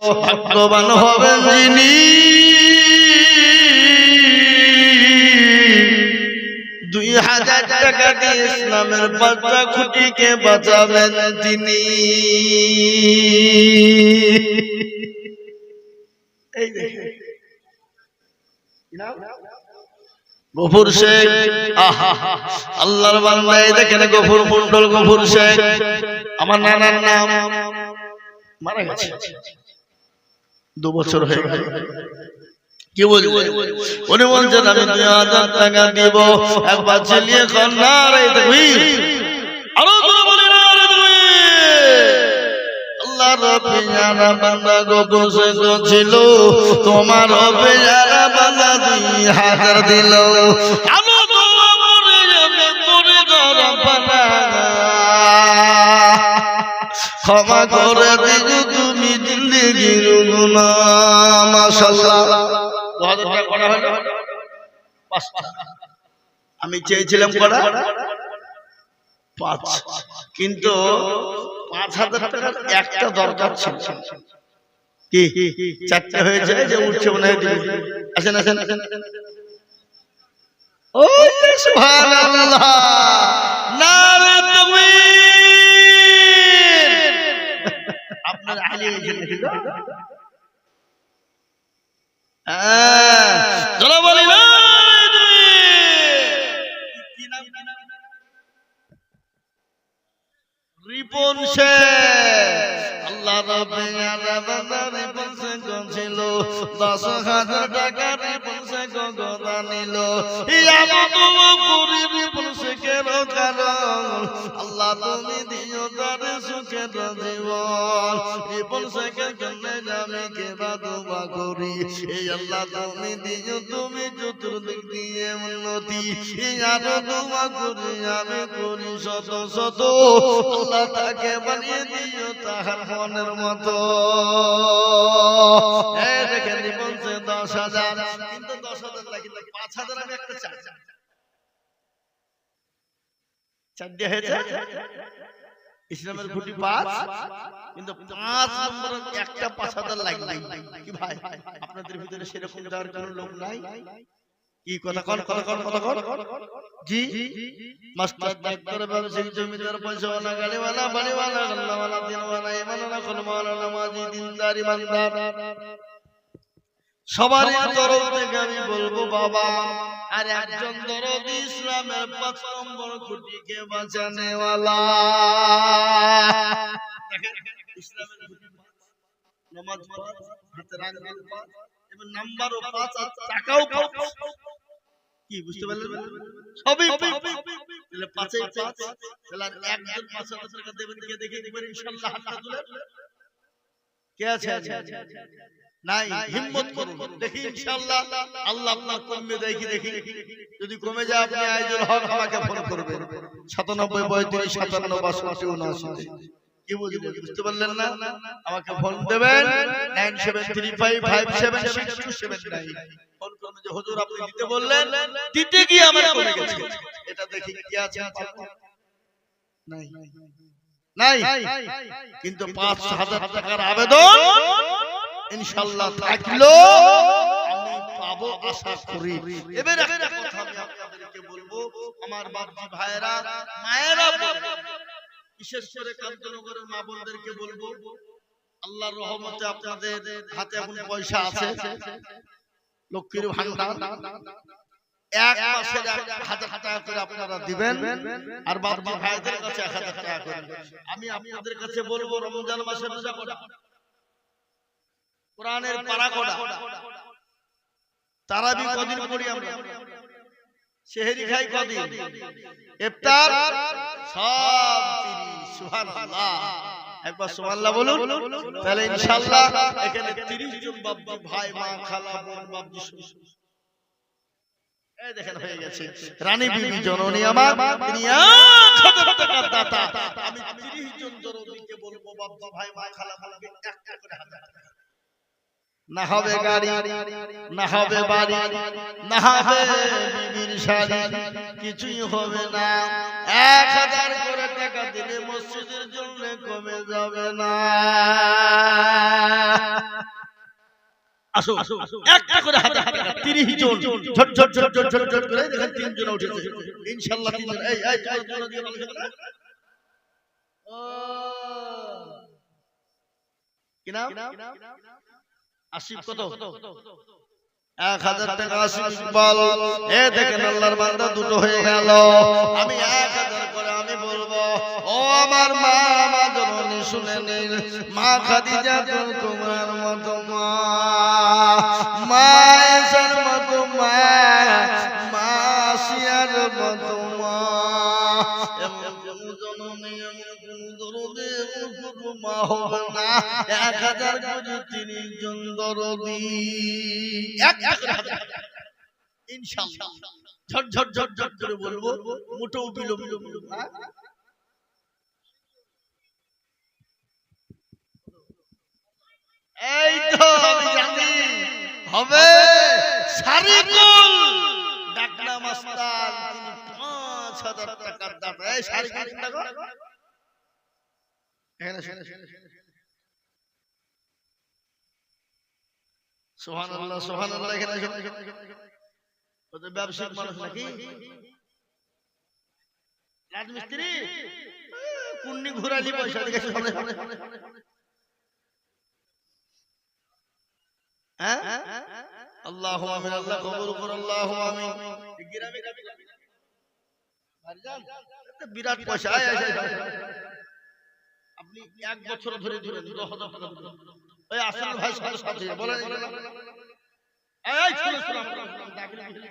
ভাগ্যবান হবেন যিনি 2000 টাকা দিয়ে ইসলামের পাঁচটা খুঁটিকে বাঁচাবেন তিনি। এই দেখেন গফুর শেখ, আহা আল্লাহর বান্দা। এই দেখেন গফুর মন্ডল, গফুর শেখ। আমার নানার নাম, মারা গেছে 2 বছর হয়ে গেল। কি বলছেন? উনি বলছেন আমি 2000 টাকা দিব। একবার চালিয়ে খান না রে তাকবীর, আরো জোরে বলেন না রে তাকবীর। আল্লাহর পেয়ারা বান্দা গফুর শেখ ছিল, তোমার পেয়ারা বান্দা 2000 দিল। আলো দোয়া করে যাবে করে গরবানা, ক্ষমা করে দিও তুমি জিন্দেগির গুনাহ। মাশাআল্লাহ 2000 টাকা করা হলো 5টা। আমি চেয়েছিলাম করা 5, কিন্তু 5000 টাকার একটা দরকার ছিল। কি 4টা হয়েছে যে উঠছে মনে হয়। আসেন আসেন আসেন। ও সুবহানাল্লাহ, নারে তাকবীর। আপনার আলী হয়েছে নাকি? চলো বলি না কি নাম? রিপন শেখ। আল্লাহ রাব্বিনা বান্দা রিপন শেখ ছিল, 10,000 টাকা রিপন শেখ গদা নিল। ইয়াবুদু করি রিপন শেখের কারণ, আল্লাহ তুমি দিও তার সুখের জীবন। রিপন শেখের জন্য আমি কেবা দোয়া করি, এই আল্লাহ তুমি দিও তুমি চতুর্দিক দিয়ে উন্নতি। আরো দোয়া করি আমি করি শত শত, আল্লাহ তাকে বানিয়ে দিও তাহার মনের মতো। এই দেখেন রিপন শেখ 10,000, কিন্তু 10,000 লাগে 5,000। আমি একটা চার দিয়ে হয়েছে ইসলামের খুঁটি 5, কিন্তু 5 নম্বরের একটা 5,000 লাগবে। কি ভাই আপনাদের ভিতরে সেরকম যাওয়ার কোনো লোক নাই? কি কথা কোন কথা কোন কথা কোন? জি মাস্টার ডাক্তার ব্যবসায়ী জমিদার পয়সাওয়ালা গাড়িওয়ালা বাড়িওয়ালা আল্লাহওয়ালা দিনওয়ালা ইমানওয়ালা কলমওয়ালা নামাজি দিনদার ইমানদার সবারই তরফ থেকে আমি বলবো বাবা, আর একজন দরদি ইসলামের 5 নম্বর খুঁটিকে বাঁচানেওয়ালা। ইসলামের খুঁটি 5, নামাজ 5, হাতের আঙ্গুল 5, এবং নাম্বারও 5, আর টাকাও 5। কি বুঝতে পারলেন? সবই 5। তাহলে 5 এ 5, তাহলে একজন 5,000 টাকা দেবেন। কে দেখে দিবেন ইনশাআল্লাহ? হাতটা তুলে। কে আছে? নাই? হিম্মত করুন, দেখি ইনশাআল্লাহ আল্লাহ আপনার কমবে। দেখি যদি কমে যায় আপনি আইজুল হক আমাকে ফোন করবেন 97 35 57 62 79। কি বুঝতে পারলেন না? আমাকে ফোন দেবেন 9735576279। ফোন করবেন যে হুজুর আপনি দিতে বললেন, দিতে গিয়ে আমার কমে গেছে, এটা দেখি কি আছে। নাই, কিন্তু 5,000 টাকার আবেদন ইনশাআল্লাহ থাকলো আমি পাবো আশা করি। এবার একটা কথা আমি আপনাদেরকে বলবো, আমার বাবা ভাইরা মায়েরা, বিশেষ করে কান্তনগরের মা বোনদেরকে বলবো, আল্লাহর রহমতে আপনাদের হাতে এখন পয়সা আছে, লক্ষ্মীর ভান্ডার। 1 মাসের 1,000 টাকা করে আপনারা দিবেন, আর বাবা ভাইদের কাছে 1,000 টাকা করে। আমি আপনাদের কাছে বলবো রমজান মাসে রোজা করা, কোরআনের পারা করা, তারাবি কদিন পড়ি আমরা, সেহরি খাই কদিন, ইফতার সব 30। সুবহানাল্লাহ, একবার সুবহানাল্লাহ বলুন। তাহলে ইনশাআল্লাহ এখানে 30 জন বাবা ভাই মা খালা বোন বাবজি এই দেখেন হয়ে গেছে। রানী বিবি জননী আমার, তিনি 1,000 টাকার দাতা। আমি 30 জন জননীকে বলবো বাবা ভাই মা খালা বোনকে 1 টাকা করে 1,000 টাকা। না হবে গাড়ি, না হবে বাড়ি, না হবে বিবির শাড়ি, কিছুই হবে না। 1,000 করে টাকা দিলে মসজিদের জন্য কমে যাবে না। আসো একটা করে হাতে হাতে 30 জন ঝট ঝট ঝট ঝট ঝট ঝট করে দেখেন 3 জন উঠেছে ইনশাআল্লাহ 3 জন এই তোমরা দিয়ে বলো ও কি নাম আসিফ কত 1000 টাকা আসিফ ইকবাল এ দেখেন আল্লাহর বান্দা দুটো হয়ে গেল আমি 1000 করে আমি বলবো ও আমার মা মা জননী শুনে নিন মা খাদিজা তোমার মতো মা মা এসার মতো মা মা আসিয়ার মতো মা এমন কোন জননী এমন কোন দরদে এমন কোন মা হবে না 1000 করে 30 জন দরদি ইনশাআল্লাহ ঝট ঝট ঝট ঝট করে বলবো মোটো বিলম্ব এই তো আমি জানি হবে সারিকুল ডাকনা মাস্টার তিনি 5000 টাকার দাতা এই সারিকুল টাকা এখানে সুবহানাল্লাহ সুবহানাল্লাহ এখানে কত ব্যবসায়িক মানুষ নাকি রাজমিস্ত্রি কুন্নি ঘুরালি পয়সা দিকে সামনে হ্যাঁ আল্লাহুম্মা আমিন আল্লাহ কবুল কর আল্লাহুম্মা আমিন গ্রামে ভাইজান বিরাট পয়সা আপনি এক বছর ধরে ধরে 10,000 টাকা ওই আসল ভাই সাথে সাথে বলেন এই শুনে শুনে দাখিল আপনি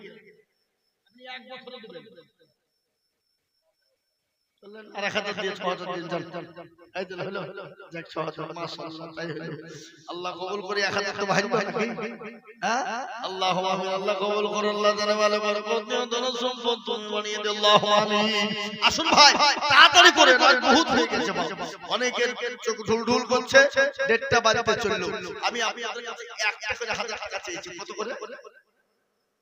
এক বছর ধরে চলেন আর 1000 দিয়ে 6000 দিন চল এই দিন হলো যাক 6000 মাশাআল্লাহ তাই হলো আল্লাহ কবুল করে 1000 তো ভাই নাকি হ্যাঁ আল্লাহুম্মা আমিন আল্লাহ কবুল কর আল্লাহ জানে ভালো বরকত দিও ধন সম্পদ তুমি বানিয়ে দাও আল্লাহুম্মা আমিন আসুন ভাই তাড়াতাড়ি করে না বহুত হয়ে গেছে অনেকের চোখ ঢুল করছে ডেটটা বাড়িতে চলল আমি আপনাদের কাছে একটা করে 1000 টাকা চেয়েছি কত করে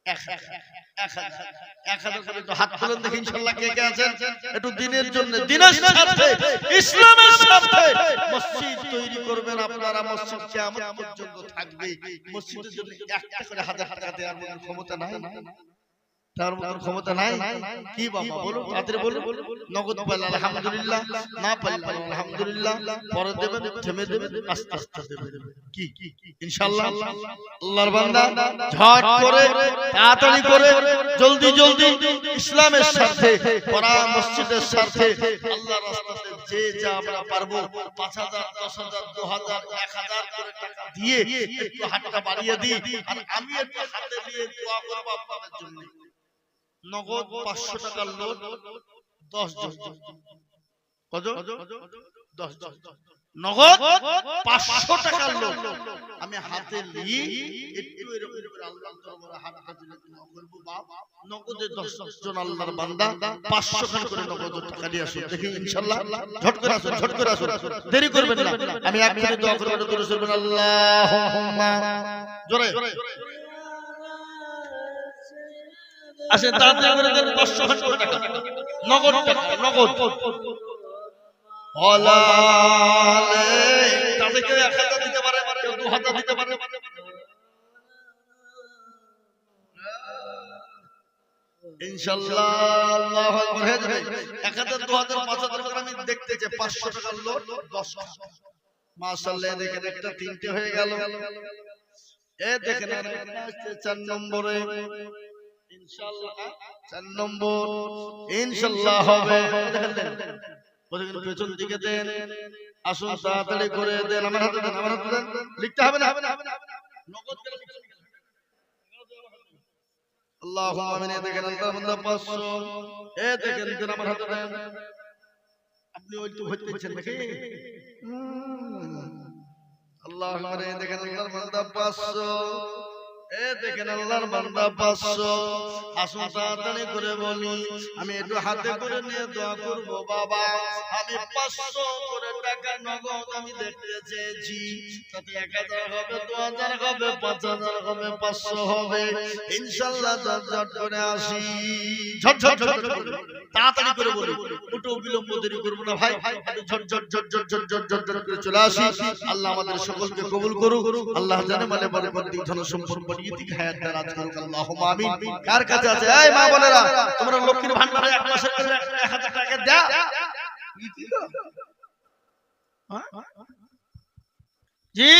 1000 করে তো হাত তুলেন দেখি ইনশাআল্লাহ কে কে আছেন একটু দিনের জন্য দিনের স্বার্থে ইসলামের স্বার্থে মসজিদ তৈরি করবেন আপনারা মসজিদ কিয়ামত পর্যন্ত থাকবে মসজিদের জন্য একটা করে 1000 টাকা দেওয়ার মতো ক্ষমতা নাই তার মতো ক্ষমতা নাই কি বাবা বলো তাদের বলো নগদ পাইলে আলহামদুলিল্লাহ না পাইলে আলহামদুলিল্লাহ পরে দেবেন থেমে দেবেন আস্তে আস্তে দেবেন কি ইনশাআল্লাহ আল্লাহর বান্দা ঝট করে তাড়াতাড়ি করে জলদি জলদি ইসলামের স্বার্থে পরা মসজিদের স্বার্থে আল্লাহর রাস্তাতে যে যা আমরা পারবো 5000 10000 2000 1000 করে টাকা দিয়ে একটু হাতটা বাড়িয়ে দিই আর আমি একটু হাতে নিয়ে দোয়া করব আপনাদের জন্য নগদ 500 টাকার লোট 10 জন কত 10 জন নগদ 500 টাকার লোট আমি হাতে নিয়ে একটু এরকম করে আল্লাহর দরবারে হাতটা তুলে দোয়া করব বাপ নগদে 10 জন আল্লাহর বান্দা 500 খান করে নগদ টাকা দিয়ে আসুন দেখি ইনশাআল্লাহ ঝট করে আসুন দেরি করবেন না আমি এক মিনিট দোয়া করব দরুদ শরীফ আল্লাহুম্মা জোরে আসেন তাড়াতাড়ি করে দেন 500 টাকা নগদ টাকা নগদ ওলালে তাতে কেউ 1000 দিতে পারে কেউ 2000 দিতে পারে ইনশাআল্লাহ আল্লাহু আকবার হয়ে যাবে 1000 2000 5000 করে আমি দেখতে চাই 500 টাকার লোট 10 মাশাআল্লাহ দেখেন একটা তিনটে হয়ে গেল এ দেখেন আর একটা আছে 4 নম্বরে ইনশাআল্লাহ 4 নম্বর ইনশাআল্লাহ হবে দেখেন বলেন পেছন দিকে দেন আসুন তাড়াতাড়ি করে দেন আমার হাতে দেন লিখতে হবে না নগদ করে লিখতে আল্লাহুম্মা আমিন দেখেন আল্লাহর বান্দা 500 এ দেখেন দেন আমার হাতে দেন আপনি ওই তো হইতেছেন নাকি আল্লাহুম্মা দেখেন আল্লাহর বান্দা 500 দেখেন আল্লাহর বান্দা 500 আসুন তাড়াতাড়ি করে বলি আমি একটু হাতে করে নিয়ে দোয়া করব বাবা আমি 500 করে টাকা নগদ আমি দেখতে চেয়েছি তাতে 1000 হবে 2000 হবে 5000 হবে 500 হবে ইনশাআল্লাহ ঝটঝট করে আসি ঝটঝট তাড়াতাড়ি করে বলি একটু বিলম্ব দেরি করব না ভাই ঝটঝট করে চলে আসি আল্লাহ আমাদের সকলকে কবুল করুক আল্লাহ জানে মানে বরকত দিক ধন সম্পদ বড়িয়ে হায়াত দারাজ করুক আল্লাহুম্মা আমিন কার কাছে আছে এই মা বোনেরা তোমরা লক্ষ্মীর ভান্ডারে এক মাসের করে 1000 টাকা দাও জি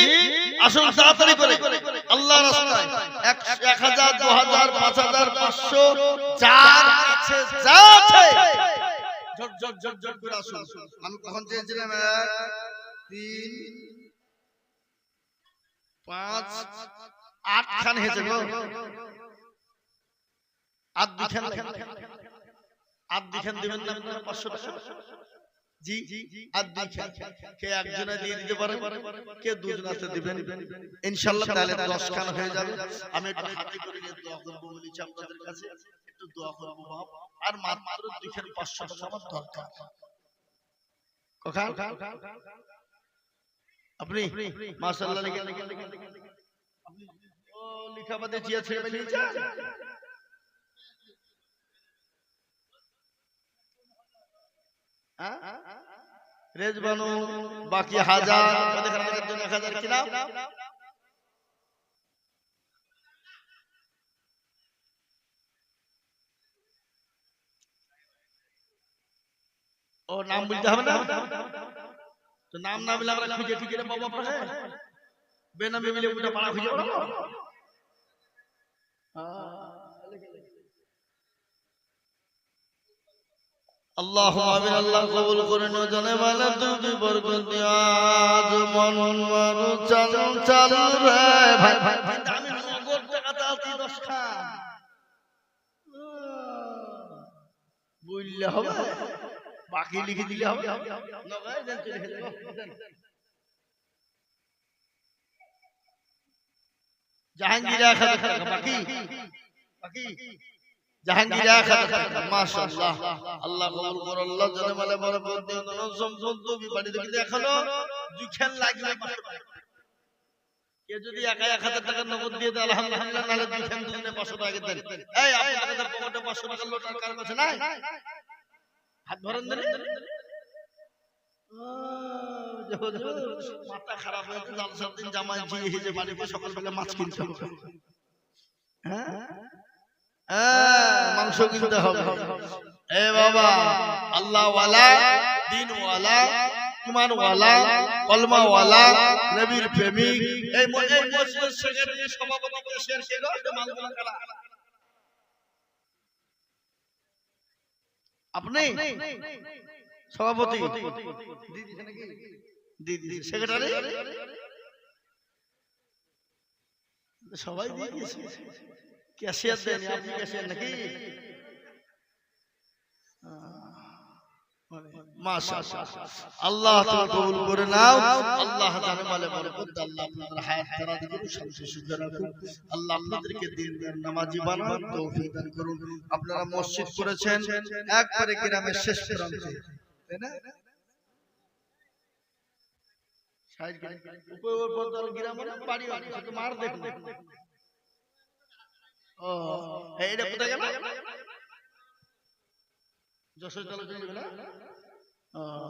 আসুন তাড়াতাড়ি করে আল্লাহর রাস্তায় 1000 2000 5000 500 যার কাছে যা আছে ঝটঝট করে আসুন আমি কখন চেয়েছিলাম 3 5 8 খান হয়েছে গো আট দিখান দিবেন না আপনারা 500 টাকা জি আট দিখান কে একজনে দিয়ে দিতে পারে কে দুজনাতে দিবেন ইনশাআল্লাহ তাহলে 10 খান হয়ে যাবে আমি একটু হাতে করে নিয়ে দোয়া করব বলেছি আপনাদের কাছে একটু দোয়া করব বাপ আর মাত্র দিখান 500 টাকা আমার দরকার কোখান আপনি মাশাআল্লাহ লিখে আপনি ও লিখা বাদে জিয়া ছেড়ে নিয়ে যান রেজবানু বাকি 1000 দেখেন আমাদের জন্য 1000 কিনা ও নাম বলতে হবে না তো নাম না বলে আমরা খুঁজে খুঁজে বাবা পড়ে বেনামে মিলে ওটা পাড়া খুঁজে পাবো আল্লাহুম্মা আমিন আল্লাহ কবুল করে নিও জানে মালা তুমি বরকত দিও আজ মন মারু চঞ্চল রে ভাই ভাই আমি নগদ টাকা দাওতি 10 খান বললে হবে বাকি লিখে দিলে হবে নগায় দেন চলে গেল জাহাঙ্গীর 1000 টাকা বাকি জাহাঙ্গীর 1000 টাকা মাশাআল্লাহ আল্লাহ কবুল করে আল্লাহ জানে মালে বরকত দিও ধন সম্পদ তুমি বাড়ি থেকে দেখালো দুখান লাগবে কে যদি একা 1000 টাকা নগদ দিয়ে দেয় আলহামদুলিল্লাহ নালে দুখান দুজনে 500 টাকা দেন এই আপনাদের পকেটে 500 টাকা লোটার কারণ আছে নাই হাত ধরেন দেন মাথা খারাপ হয়ে গেছে জালসার দিন জামাই জিয়ে হিজে বাড়িতে সকালবেলা মাছ কিনতে হবে মাংস কিনতে হবে এ বাবা আল্লাহ ওয়ালা দিন ওয়ালা ইমান ওয়ালা কলমা ওয়ালা নবীর প্রেমিক এই মসজিদের সেক্রেটারি সভাপতি দেশের কে গো মালগুলা কালা আপনি সভাপতি দিদি সেক্রেটারি সবাই দিয়ে দিয়েছে ক্যাশিয়ার দেন আপনি ক্যাশিয়ার নাকি মাশাআল্লাহ আল্লাহ তাআলা কবুল করে নাও আল্লাহ জানে মালে বরকত আল্লাহ আপনাদের হায়াত তারা দিন শান্তি সুখ রাখুন আল্লাহ আপনাদেরকে দিনদার নামাজি বানান তৌফিক দান করুন আপনারা মসজিদ করেছেন একবারে গ্রামের শেষ প্রান্তে তাই না সাইড উপর পর্যন্ত গ্রামের বাড়ি আছে তো মার দেখুন ও এইটা কোথায় গেল যশোর চলে যাবে না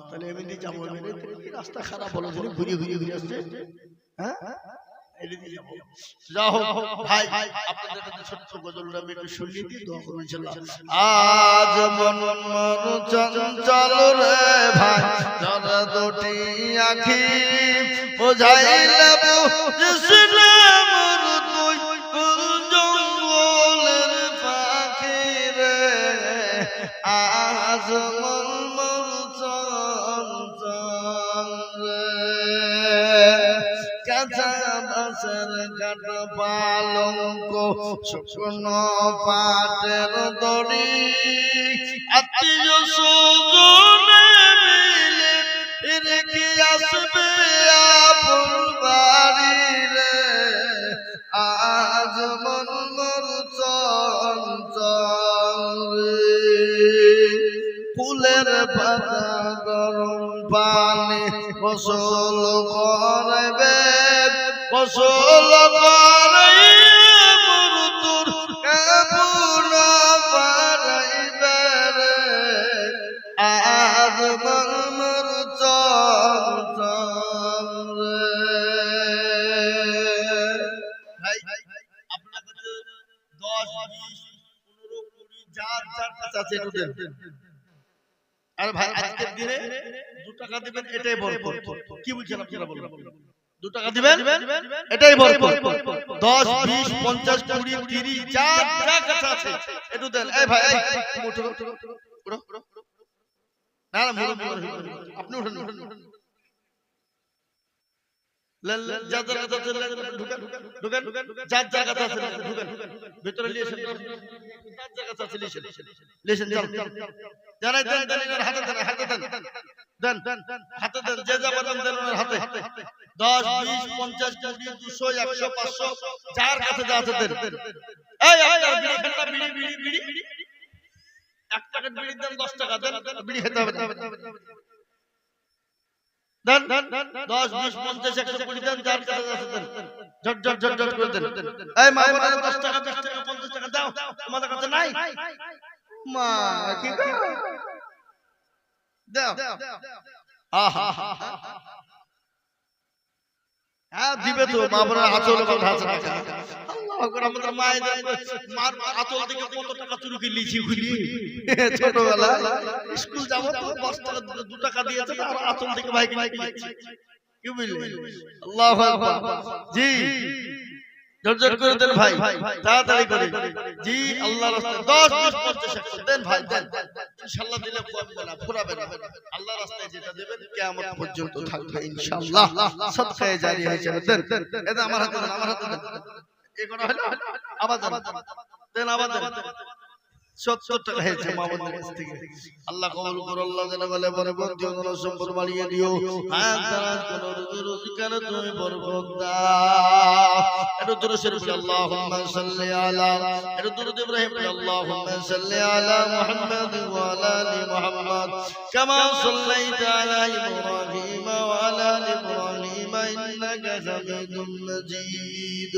তাহলে এমনি যাবো রাস্তা খারাপ হলো ঘুরিয়ে আসছে হ্যাঁ যাও ভাই আপনাদের কাছে ছোট্ট গজলটা আমি একটু শুনিয়ে দিই দোয়া করুন ইনশাআল্লাহ আজ মন মন চঞ্চল রে ভাই যারা দুটি আঁখি বোঝাইলে বুঝিলে মোর তুই কুল জঙ্গলের পাখি রে আজ মন মন চঞ্চল রে কাঁচা বাসের কাটা পালঙ্ক শুকনো পাটের দড়ি আত্মীয় স্বজনে মিলে রেখে আসবে আপন বাড়ি রে আজ ফসল করবে ফসল করে মরুতুর কাবুনা পারাইবে রে আজ মরমর চঞ্চল রে। ভাই আপনার কাছে 10 20 15 20 যার যার কাছে আছে একটু দেন। আর ভাই আজকের দিনে 2 টাকা দিবেন এটাই বরকত। কি বুঝছেন আপনারা বলুন? 2 টাকা দিবেন এটাই বরকত। 10 20 50 20 30 যার যার কাছে আছে একটু দেন। এই ভাই এই উঠো উঠো উঠো। না না আপনি উঠেন লেন লেন যার যার কাছে আছে ঢুকেন ঢুকেন যার যার কাছে আছে ঢুকেন ভিতরে নিয়ে এসেন যার যার কাছে আছে লিসেন জানাই দেন দেন হাতে দেন দেন হাতে দেন যে যা বলেন দেন হাতে 10 20 50 20 200 100 500 যার কাছে যা আছে দেন। এই আপনার বিড়ি খান না বিড়ি 1 প্যাকেট বিড়ি দেন 10 টাকা দেন বিড়ি খেতে হবে দেন 10 20 50 120 দেন যার কাছে আছে দেন ঝট ঝট ঝট ঝট করে দেন। এই মা বলে 10 টাকা 20 টাকা 50 টাকা দাও তোমাদের কাছে নাই মা কি করো দাও আহা হ্যাঁ দিবে তো মা বলে আঁচল কথা আছে আল্লাহু আকবার। আমাদের মায়েদের মার আঁচল থেকে কত টাকা চুরি করে লিছি খুলি ছোটবেলা স্কুল যাব তো 10 টাকা 2 টাকা দিয়েছে আর আঁচল থেকে ভাই কিনে লিছি কি বুঝলি? আল্লাহু আকবার। জি জোর করে দেন ভাই তাড়াতাড়ি করে জি আল্লাহর রাস্তায় 10 20 50 100 দেন ভাই দেন ইনশাআল্লাহ দিলে কমবে না ফুরাবে না। আল্লাহর রাস্তায় যেটা দেবেন কিয়ামত পর্যন্ত থাকবে ইনশাআল্লাহ সদকায়ে জারিয়া হিসেবে দেন। এটা আমার হাতে দেন এই করা হলো আবার দেন আবার দেন 70 টাকা হয়েছে মামুনের কাছ থেকে। আল্লাহ কবুল করো আল্লাহ যেন বলে বরকত দিও সম্পদ বাড়িয়ে দিও হাত দারাজ করো রোজগার তুমি বরকত দাও। একটু দুরূদ শরীফ পড়ি আল্লাহুম্মা সাল্লি আলা একটু দুরূদ ইব্রাহিম পড়ি আল্লাহুম্মা সাল্লি আলা মুহাম্মাদ ওয়া আলা আলি মুহাম্মাদ কামা সাল্লাইতা আলা ইব্রাহিম ওয়া আলা আলি ইব্রাহিম ইন্নাকা হামিদুম মাজিদ।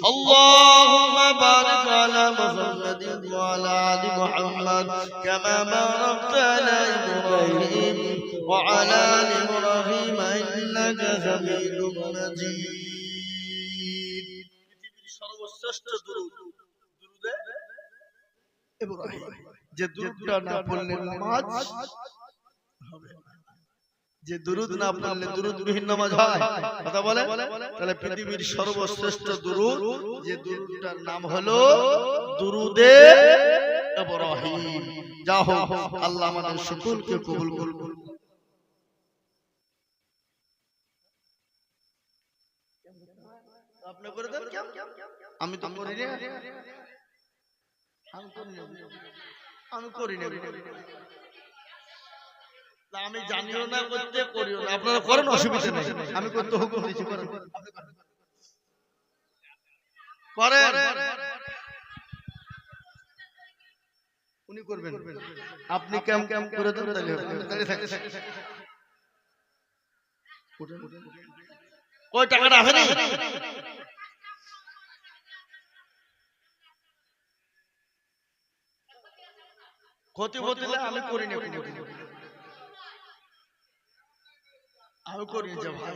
আল্লাহুম্মা বারিক আলা মুহাম্মাদ ওয়া আলা محمد كما باركت على إبراهيم وعلى آل إبراهيم إنك حميد مجيد। সর্বশ্রেষ্ঠ দুরূদ দুরুদে ইব্রাহিম যে দুরূদটা না পড়লে নামাজ হবে না। যে দুরূদ না পড়লে দুরূদবিহীন নামাজ হয় কথা বলে তাহলে পৃথিবীর সর্বশ্রেষ্ঠ দুরূদ যে দুরূদটার নাম হলো দুরুদে ইব্রাহিম। যাও আল্লাহ আমাদের সকলকে কবুল করুন। আপনি করে দেন আমি তো করি না আমি করি না আমি জানিও না করতে করিও না আপনারা করেন অসুবিধা নেই আমি করতে হুকুম দিচ্ছি করেন উনি করবেন আপনি কেম কেম করে দেন তাহলে দাঁড়িয়ে থাকে কই টাকাটা আসেনি ক্ষতি বদলে আমি করি না আমি করি যে ভাই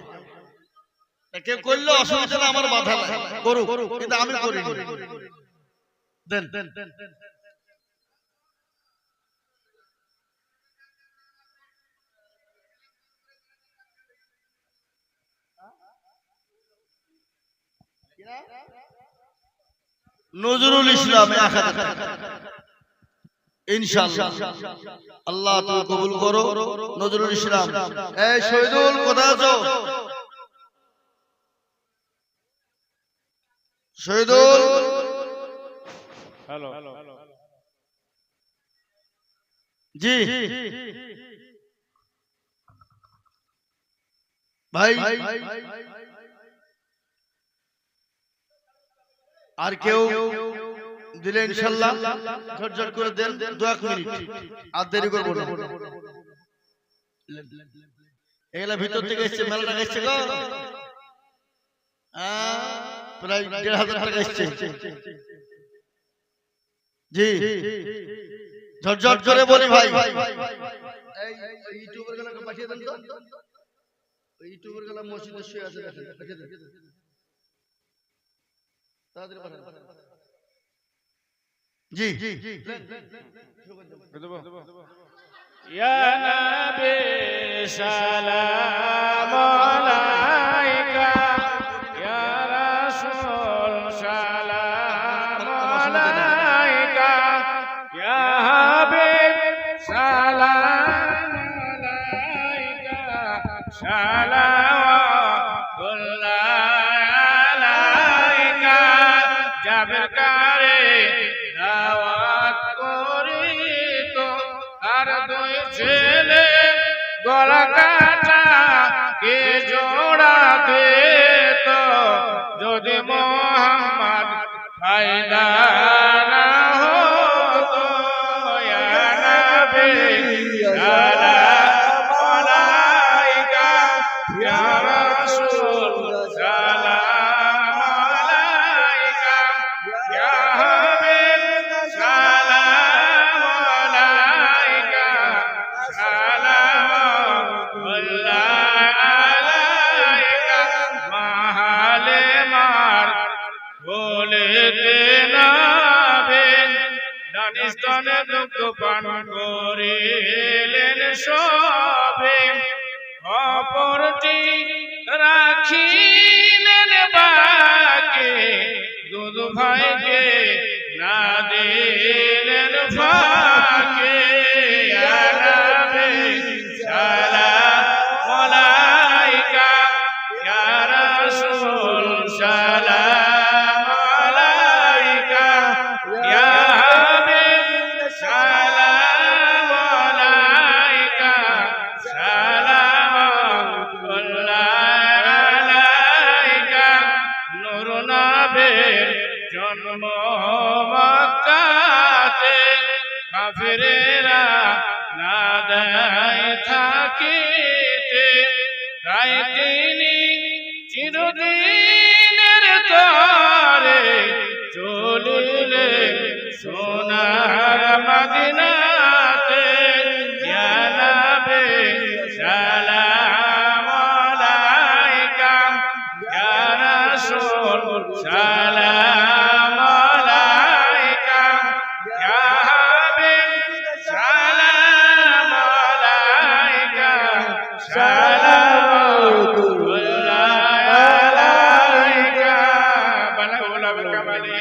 কেউ করলে অসুবিধা না আমার বাধা নাই করুক কিন্তু আমি করি দেন নজরুল ইসলাম 1000 টাকা ইনশাআল্লাহ আল্লাহ তুমি কবুল করো। নজরুল ইসলাম এই শহীদুল কোথায় আছো? শহীদুল হ্যালো জি ভাই আর কেউ দিলে ইনশাআল্লাহ ঝটঝট করে দেন 2 মিনিট আর দেরি করব না। এগুলা ভিতর থেকে এসছে, মেলা টাকা এসছে গো, প্রায় ১,৫০০ টাকা এসছে। জি ঝটঝট করে বলি ভাই, ইউটিউবের গুলো পাঠিয়ে দেন তো, ইউটিউবের গুলো মসজিদে শুয়ে আছে, পাঠিয়ে দেন তাড়াতাড়ি পাঠান। জি ইয়া নবী সালাম আলাইকা, ইয়া রাসূল সালাম আলাইকা, ইয়া হাবিব সালাম আলাইকা, সালাওয়াতুল্লাহ আলাইকা। যাবে কারে দাওয়াত করি তো আর দুই ছেলে গলা কাটা কে জোড়া দিত, যদি মোহাম্মদ ফায়দা না হতো। ইয়া নবী সালাম আলাইকা, ইয়া রাসূল সালাম আলাইকা, ইয়া হাবিব সালাম আলাইকা, সালাওয়াতুল্লাহ আলাইকা। মাহালে মার বলেতে নাবেন, দানিস্তনে দুঃখ পান করিলেন সবে, অপরটি রাখিলেন বাকে, দুধ ভাইকে না দিলেন ফাঁকে। ইয়া নবী সালাম আলাইকা, ইয়া রাসূল সালাম আলাইকা, ইয়া হাবিব সালাম আলাইকা, সালাওয়াতুল্লাহ আলাইকা। নূর নবীর জন্ম মক্কাতে, কাফিরেরা না দেয় থাকিতে, তাই তিনি চিরদিনের তরে চলিলেন সোনার মদিনাতে। ইয়া নবী সালাম আলাইকা, ইয়া রাসূল সালাম আলাইকা, ইয়া হাবিব সালাম আলাইকা, সালাওয়াতুল্লাহ আলাইকা। বালাগুলা বিকামালি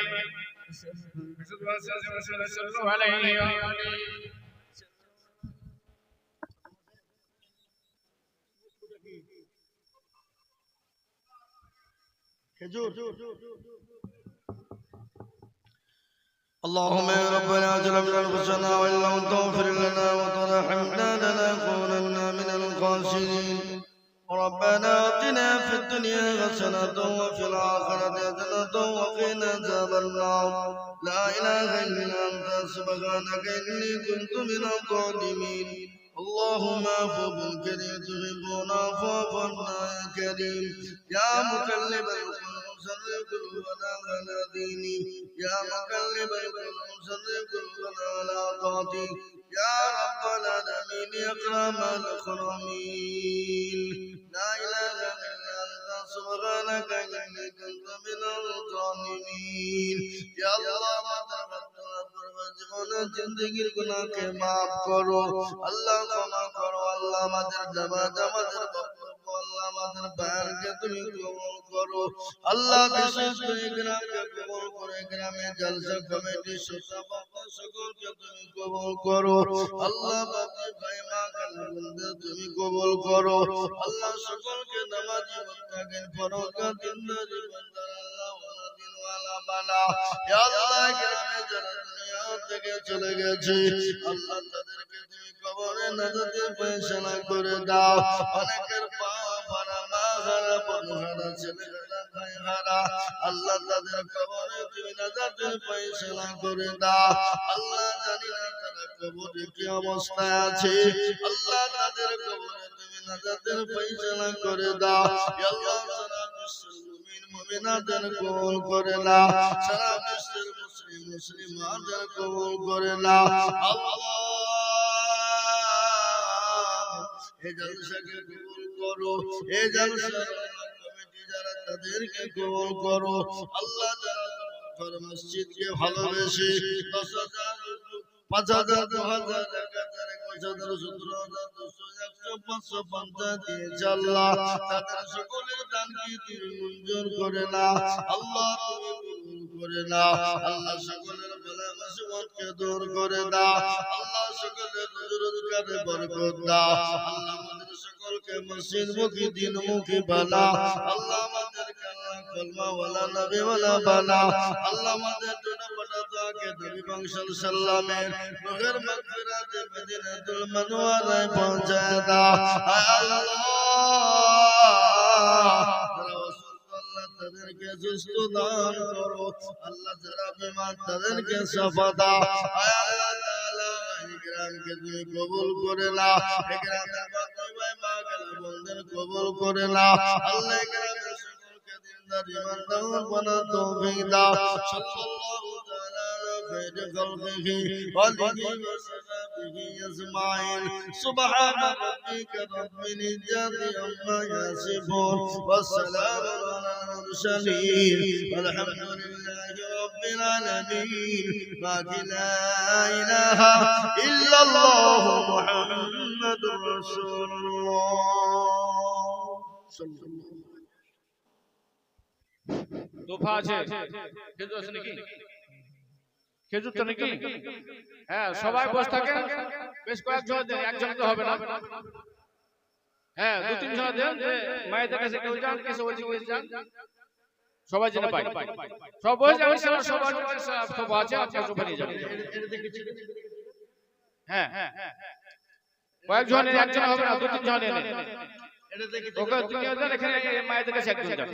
সাল্লাল্লাহু আলাইহি ওয়া আলিহি। اللهم يا ربنا ظلمنا انفسنا وان لم تغفر لنا وترحمنا لنكونن من الخاسرين. ربنا آتنا في الدنيا حسنة وفي الآخرة حسنة وقنا عذاب النار. لا إله إلا أنت سبحانك إني كنت من الظالمين. اللهم عفو كريم تحبون عفو عنا يا كريم. يا مقلب القلوب صرف قلوبنا على دينك. يا مقلب القلوب صرف قلوبنا على طاعتك. يا رب العالمين يا أكرم الأكرمين. لا إله إلا أنت سبحانك إني كنت من الظالمين. يا الله জীবনের জিন্দগির গুনাহকে maaf করো আল্লাহ, ক্ষমা করো আল্লাহ। আমাদের নামাজ, আমাদের বক্তব্য আল্লাহ, আমাদের বয়ানকে তুমি কবুল করো আল্লাহ। বিশেষ করে গ্রামকে কবুল করে, গ্রামে জলসা কমিটি সভাপতি সকলকে তুমি কবুল করো আল্লাহ। বাবা ভাই মা খালাবন্ধু তুমি কবুল করো আল্লাহ। সকলকে নামাজি মুত্তাকিন ফরজগার দিনদারি বান্দা আল্লাহ ওয়ালা দিন ওয়ালা বালা। ইয়া আল্লাহ গ্রামে যারা দুনিয়া থেকে চলে গেছে আল্লাহ তাদেরকে তুমি কবরে নাজাতের ফয়সালা করে দাও। অনেকের বাপ হারা, মা হারা, বোন হারা, ছেলে হারা, ভাই হারা আল্লাহ তাদের কবরে তুমি নাজাতের ফয়সালা করে দাও আল্লাহ। জানি না তারা কবরে কি অবস্থায় আছে আল্লাহ, তাদের কবরে তুমি নাজাতের ফয়সালা করে দাও ইয়া আল্লাহ সারা বিশ্বের মুমিন মুমিনাতের কবুল করে নাও সারা বিশ্বের মুসলিম মুসলিমাতের কবুল করে নাও আল্লাহ এই জলসাকে কবুল করো এই জলসার কমিটি যারা তাদেরকে কবুল করো আল্লাহ যারা তোমার মসজিদকে ভালোবেসে 10,000 5,000 2,000 1,000 17,000 200 দিয়েছে আল্লাহ তাদের সকলের দানকে তুমি মঞ্জুর করে নাও আল্লাহ তুমি কবুল করে নাও আল্লাহ সকলের বালা মুসিবতকে দূর করে দাও আল্লাহ সকলের রোজগারে বরকত দাও আল্লাহ আমাদের সকলকে মসজিদমুখী দ্বীনমুখী বানাও আল্লাহ আমাদেরকে আল্লাহ কলমাওয়ালা নবীওয়ালা বানাও আল্লাহ আমাদের জন্য পাঠাতাকে নবী বংশাল সাল্লামের রুহের মাগফিরাতে মদিনাতুল মুনওয়ারায় পৌঁছায় দাও আল্লাহ তাদেরকে সুস্থ দান করো আল্লাহ যারা বিমার তাদেরকে শফা দাও আল্লাহ তাআলা এই গ্রামকে তুমি কবুল করে নাও এই গ্রামের বাকি ভাই মা কালা বন্ধের কবুল করে নাও আল্লাহ এই গ্রামের সকলকে দিনদার ইমানদার বানা তৌফিক দাও সাল্লাল্লাহু তাআলা আলা খায়রি খালকিহি ওয়া আলিহি ওয়া সাহবিহি আজমাইন সুবহান রাব্বিকা রাব্বিল ইজ্জাতি আম্মা ইয়াসিফুন ওয়া সালামুন আলা المرسلين والحمد لله رب العالمين لا إله إلا الله محمد رسول الله صلى الله عليه وسلم তোফা আছে খেজুর আছে নাকি খেজুর তো নাকি হ্যাঁ সবাই বসে থাকেন বেশ কয়েকজন দেন একজন তো হবে না হ্যাঁ 2-3 জন দেন যে মায়েদের কাছে কেউ যান কিছু বলছি বলছি যান সবাই যেন পাই সব বসে যাবেন সবার সব আছে আপনারা সব নিয়ে যাবেন হ্যাঁ কয়েকজন একজন হবে না 2-3 জন এনে ওকে 2 জন এখানে মায়েদের কাছে একজন যান